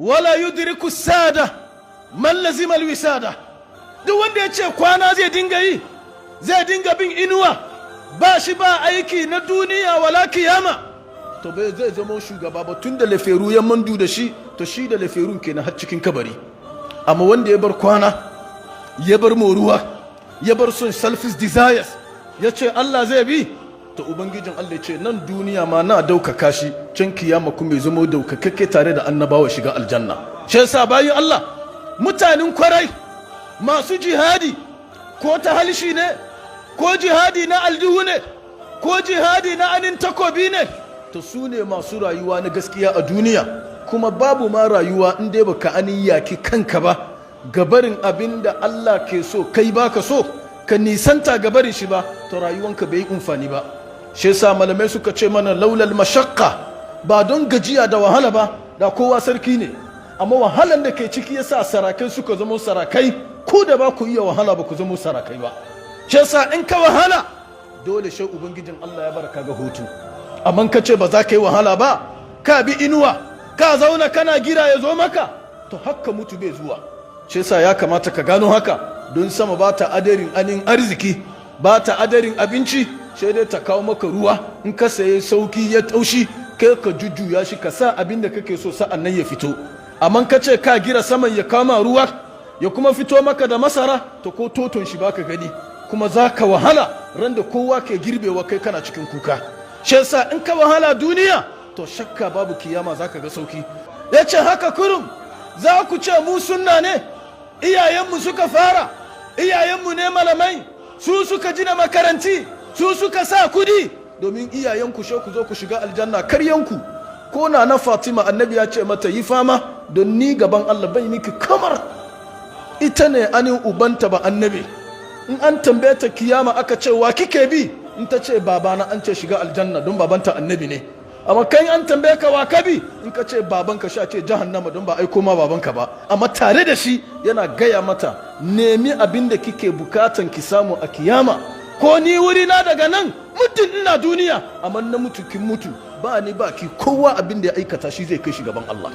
wala yudriku sada man lazima alwisada. Duk wanda ya ce kwana zai dinga yi, zai dinga bin inuwa, ba shi ba aiki na duniya wala kiyama, to bai zai zama shugaba ba. Tun da laferu ya mandu da shi, to shi da laferun kenan har cikin kabari. Amma wanda ya bar kwana, ya bar moruwa, ya bar son selfish desires, ya ce Allah zai bi, to ubangijin Allah ya ce nan duniya ma na daukaka shi, can kiyama kuma ya zama daukakakke tare da annabawa shiga aljanna. Shi yasa bayin Allah, mutanen kwarai masu jihadi, ko ta halshi ne, ko jihadi na aljihu ne, ko jihadi na anin takobi ne, to su ne masu rayuwa na gaskiya a duniya. Kuma babu ma rayuwa in dai baka anin yaki kanka ba gabarin abin da Allah ke so kai baka so, ka nisanta gabarin shi ba, to rayuwanka bai yi amfani ba. Shi yasa malamai suka ce mana laulal mashaqqa, ba don gajiya da wahala ba da kowa sarki ne, amma wahalan da ke ciki yasa sarakai suka zama sarakai, ku da ba ku iya wahala ba ku zama sarakai ba. Shi yasa in ka wahala dole shi ubangijin Allah ya baraka ga hutu. Amma ka ce ba za ka yi wahala ba, ka bi inuwa, ka zauna kana gira ya zo maka, to haka mutu bai zuwa. Shi yasa ya kamata ka gano haka, don sama ba ta adarin anin arziki, ba ta adarin abinci, sai dai ta kawo maka ruwa. In ka saye sauki ya taushi, kai ka jujjuya shi ka sa abin da kake so sa'an nan ya fito. Amma ka ce ka gira saman ya kama ruwa ya kuma fito maka da masara, to ko toton shi baka gani, kuma za ka wahala ran da kowa ke girbewa kai kana cikin kuka. Shi yasa in ka wahala duniya, to shakka babu kiyama za ka ga sauki. Ya ce haka kurum za ku ce mu sunna ne, iyayenmu suka fara, iyayenmu ne malamai, su suka gina makaranti, su suka sa kudi domin iyayenku she ku zo ku shiga aljanna. Karyanku ko na Fatima annabi ya ce mata yi fama don ni gaban Allah bai miki kamar ita ne anin ubanta ba annabi. In an tambaye ta kiyama aka ce wa kike bi, in ta ce babana, an ce shiga aljanna don babanta annabi ne. Amma kai an tambaye ka wa ka bi, in ka ce babanka, sha ce jahannama don ba aiko ma babanka ba. Amma tare da shi yana gaya mata nemi abin da kike bukatan ki samu a kiyama, ko ni wuri na daga nan muddin ina duniya, amma na mutu kin mutu, ba ni ba ki, kowa abin da ya aikata shi zai kai shi gaban Allah.